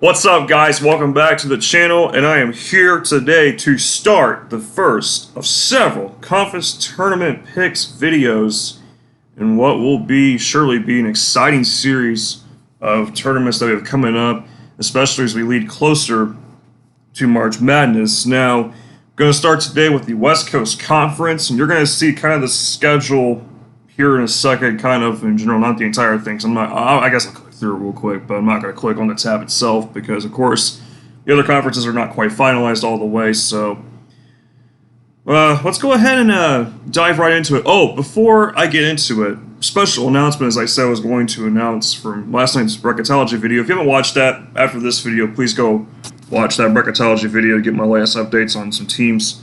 What's up, guys? Welcome back to the channel, and I am here today to start the first of several conference tournament picks videos in what will surely be an exciting series of tournaments that we have coming up, especially as we lead closer to March Madness. Now, I'm going to start today with the West Coast Conference, and you're going to see kind of the schedule here in a second, kind of in general, not the entire thing. So I guess I'll click through it real quick, but I'm not going to click on the tab itself because, of course, the other conferences are not quite finalized all the way. So let's go ahead and dive right into it. Oh, before I get into it, special announcement, as I said, I was going to announce from last night's bracketology video. If you haven't watched that after this video, please go watch that bracketology video to get my last updates on some teams.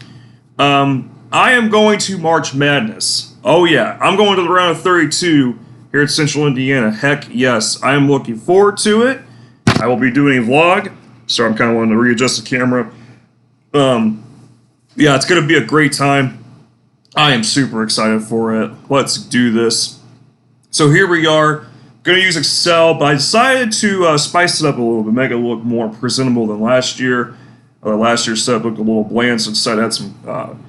I am going to March Madness. Oh yeah, I'm going to the round of 32 here at Central Indiana. Heck yes, I am looking forward to it. I will be doing a vlog, so I'm kind of wanting to readjust the camera. Yeah, it's going to be a great time. I am super excited for it. Let's do this. So here we are. Going to use Excel, but I decided to spice it up a little bit, make it look more presentable than last year. Last year's set looked a little bland, so instead I had some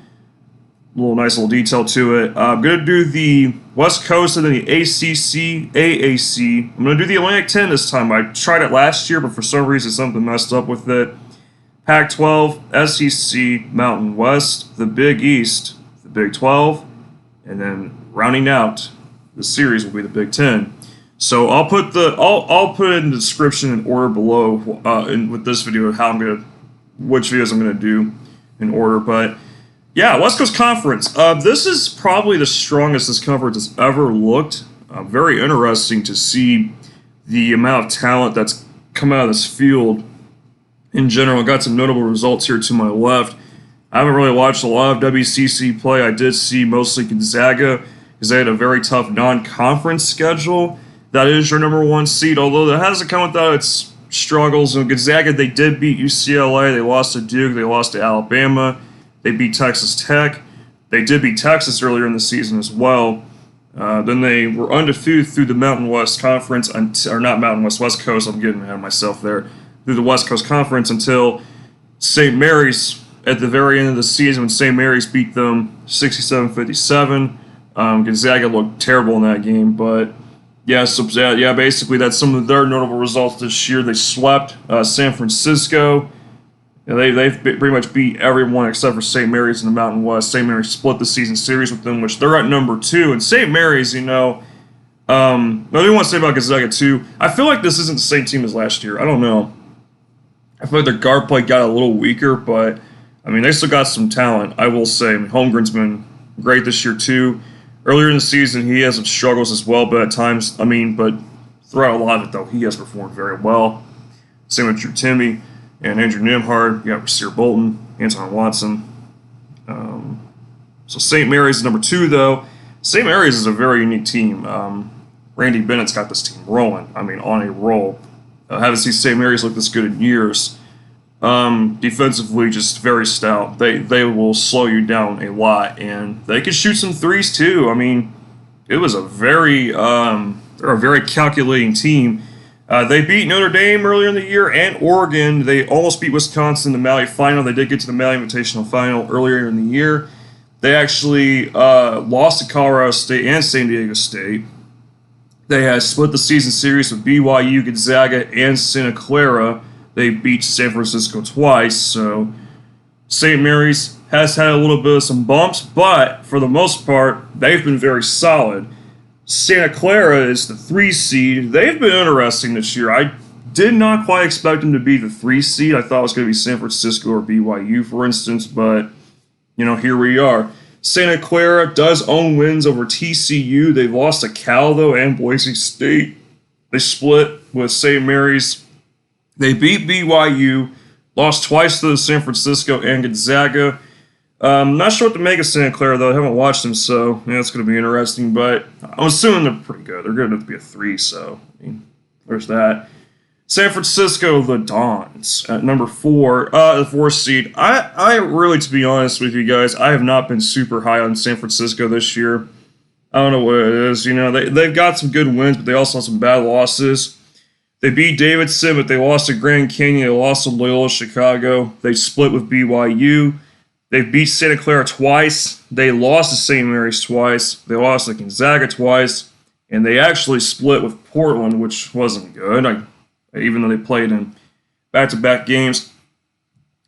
nice little detail to it. I'm going to do the West Coast and then the ACC, AAC. I'm going to do the Atlantic 10 this time. I tried it last year, but for some reason something messed up with it. Pac-12, SEC, Mountain West, the Big East, the Big 12, and then rounding out the series will be the Big 10. So I'll put it in the description in order below with this video which videos I'm going to do in order, but yeah, West Coast Conference. This is probably the strongest this conference has ever looked. Very interesting to see the amount of talent that's come out of this field in general. Got some notable results here to my left. I haven't really watched a lot of WCC play. I did see mostly Gonzaga because they had a very tough non-conference schedule. That is your number one seed, although that hasn't come without its struggles. And Gonzaga, they did beat UCLA. They lost to Duke. They lost to Alabama. They beat Texas Tech. They did beat Texas earlier in the season as well. Then they were undefeated through the Mountain West Conference, or not Mountain West, West Coast. I'm getting ahead of myself there. Through the West Coast Conference until St. Mary's at the very end of the season when St. Mary's beat them 67-57. Gonzaga looked terrible in that game, but basically that's some of their notable results this year. They swept San Francisco. They've pretty much beat everyone except for St. Mary's in the Mountain West. St. Mary's split the season series with them, which they're at number 2. And St. Mary's, I do want to say about Gonzaga too. I feel like this isn't the same team as last year. I don't know. I feel like their guard play got a little weaker, but they still got some talent. I will say, Holmgren's been great this year too. Earlier in the season, he has some struggles as well, but at times, but throughout a lot of it though, he has performed very well. Same with Drew Timme. And Andrew Nembhard, you got Rasir Bolton, Anton Watson. So St. Mary's is number 2, though. St. Mary's is a very unique team. Randy Bennett's got this team rolling. On a roll. Haven't seen St. Mary's look this good in years. Defensively, just very stout. They will slow you down a lot, and they can shoot some threes too. It was they're a very calculating team. They beat Notre Dame earlier in the year and Oregon. They almost beat Wisconsin in the Maui Final. They did get to the Maui Invitational Final earlier in the year. They actually lost to Colorado State and San Diego State. They had split the season series with BYU, Gonzaga, and Santa Clara. They beat San Francisco twice. So St. Mary's has had a little bit of some bumps, but for the most part, they've been very solid. Santa Clara is the 3 seed. They've been interesting this year. I did not quite expect them to be the 3 seed. I thought it was going to be San Francisco or BYU, for instance, but, here we are. Santa Clara does own wins over TCU. They've lost to Cal, though, and Boise State. They split with St. Mary's. They beat BYU, lost twice to San Francisco and Gonzaga. Not sure what to make of Santa Clara, though. I haven't watched them, so it's going to be interesting. But I'm assuming they're pretty good. They're good enough to be a 3, so there's that. San Francisco, the Dons at number 4, the 4th seed. I really, to be honest with you guys, I have not been super high on San Francisco this year. I don't know what it is. They've got some good wins, but they also have some bad losses. They beat Davidson, but they lost to Grand Canyon. They lost to Loyola Chicago. They split with BYU. They beat Santa Clara twice. They lost to St. Mary's twice. They lost to Gonzaga twice. And they actually split with Portland, which wasn't good. Even though they played in back-to-back games,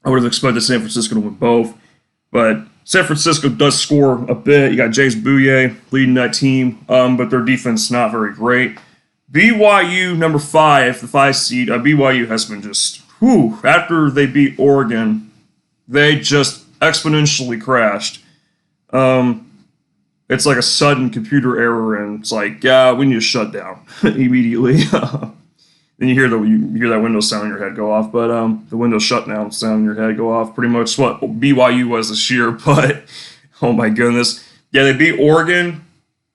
I would have expected San Francisco to win both. But San Francisco does score a bit. You got James Bouye leading that team, but their defense is not very great. BYU, number 5, the 5 seed, BYU has been just, after they beat Oregon, they just exponentially crashed. It's like a sudden computer error, and it's like, yeah, we need to shut down immediately. Then you hear that Windows sound in your head go off, but the Windows shutdown sound in your head go off. Pretty much what BYU was this year, but oh my goodness, yeah, they beat Oregon,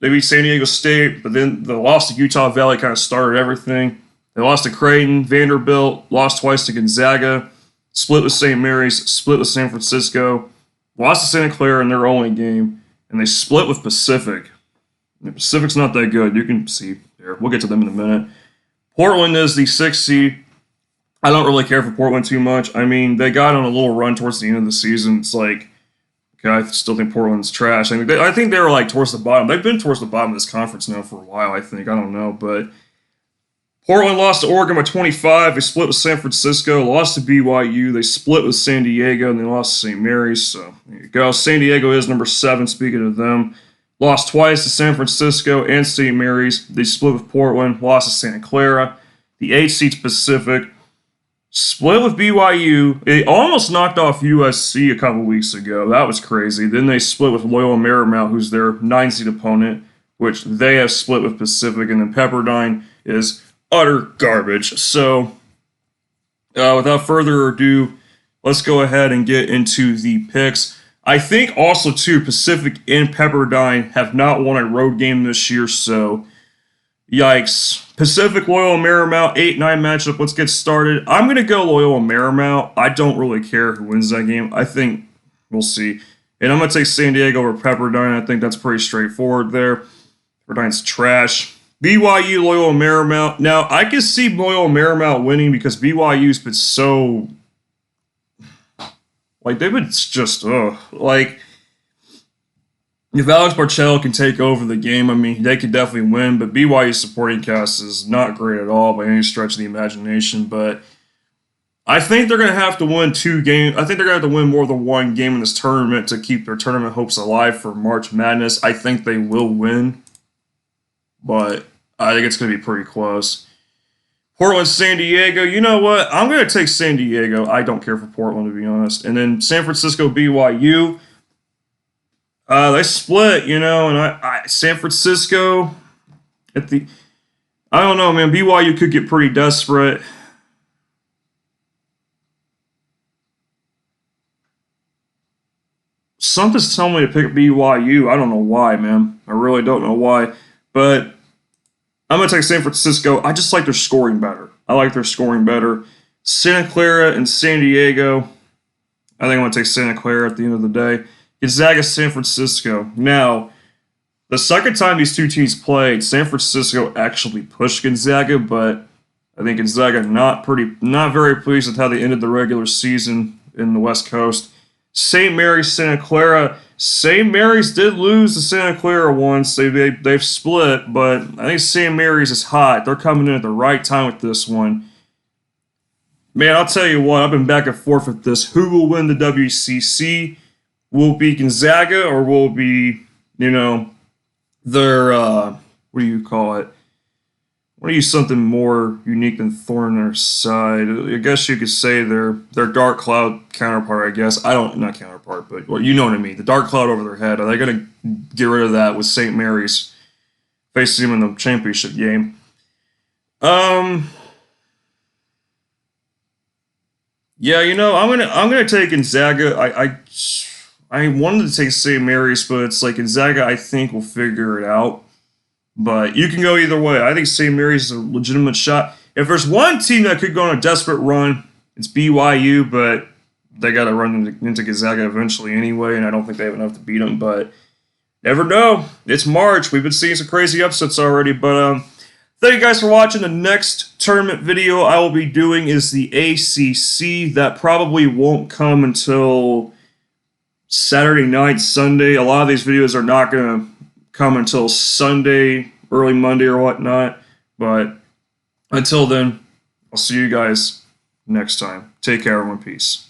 they beat San Diego State, but then the loss to Utah Valley kind of started everything. They lost to Creighton, Vanderbilt, lost twice to Gonzaga, split with St. Mary's, split with San Francisco, lost to Santa Clara in their only game, and they split with Pacific. The Pacific's not that good. You can see there. We'll get to them in a minute. Portland is the 6th seed. I don't really care for Portland too much. I mean, they got on a little run towards the end of the season. It's like, okay, I still think Portland's trash. I think they were like towards the bottom. They've been towards the bottom of this conference now for a while, I think. I don't know, but Portland lost to Oregon by 25. They split with San Francisco, lost to BYU. They split with San Diego, and they lost to St. Mary's. So there you go. San Diego is number 7, speaking of them. Lost twice to San Francisco and St. Mary's. They split with Portland, lost to Santa Clara. The 8 seed Pacific split with BYU. They almost knocked off USC a couple weeks ago. That was crazy. Then they split with Loyola Marymount, who's their 9 seed opponent, which they have split with Pacific. And then Pepperdine is utter garbage. So without further ado, let's go ahead and get into the picks. I think also, too, Pacific and Pepperdine have not won a road game this year, so yikes. Pacific, Loyola Marymount, 8-9 matchup. Let's get started. I'm going to go Loyola Marymount. I don't really care who wins that game. I think we'll see. And I'm going to take San Diego over Pepperdine. I think that's pretty straightforward there. Pepperdine's trash. BYU, Loyola Marymount. Now, I can see Loyola Marymount winning because BYU's been so... Like, they've been just, like, if Alex Barcello can take over the game, I mean, they could definitely win, but BYU's supporting cast is not great at all by any stretch of the imagination, but I think they're going to have to win 2 games. I think they're going to have to win more than 1 game in this tournament to keep their tournament hopes alive for March Madness. I think they will win, but I think it's going to be pretty close. Portland, San Diego. You know what? I'm going to take San Diego. I don't care for Portland, to be honest. And then San Francisco, BYU. They split, and I San Francisco I don't know, man. BYU could get pretty desperate. Something's telling me to pick BYU. I don't know why, man. I really don't know why. But I'm going to take San Francisco. I just like their scoring better. Santa Clara and San Diego. I think I'm going to take Santa Clara at the end of the day. Gonzaga, San Francisco. Now, the second time these two teams played, San Francisco actually pushed Gonzaga, but I think Gonzaga not very pleased with how they ended the regular season in the West Coast. St. Mary's, Santa Clara. St. Mary's did lose to Santa Clara once. They've split, but I think St. Mary's is hot. They're coming in at the right time with this one. Man, I'll tell you what, I've been back and forth with this. Who will win the WCC? Will it be Gonzaga or will it be, their, what do you call it? Want to use something more unique than thorn on their side. I guess you could say their dark cloud counterpart, I guess. Not counterpart, but well, you know what I mean. The dark cloud over their head. Are they going to get rid of that with St. Mary's facing them in the championship game? Yeah, I'm gonna take Gonzaga. I wanted to take St. Mary's, but it's like Gonzaga, I think, will figure it out. But you can go either way. I think St. Mary's is a legitimate shot. If there's one team that could go on a desperate run, it's BYU, but they got to run into Gonzaga eventually anyway, and I don't think they have enough to beat them. But never know. It's March. We've been seeing some crazy upsets already. But Thank you guys for watching. The next tournament video I will be doing is the ACC. That probably won't come until Saturday night, Sunday. A lot of these videos are not going to come until Sunday, early Monday or whatnot. But until then, I'll see you guys next time. Take care, everyone. Peace.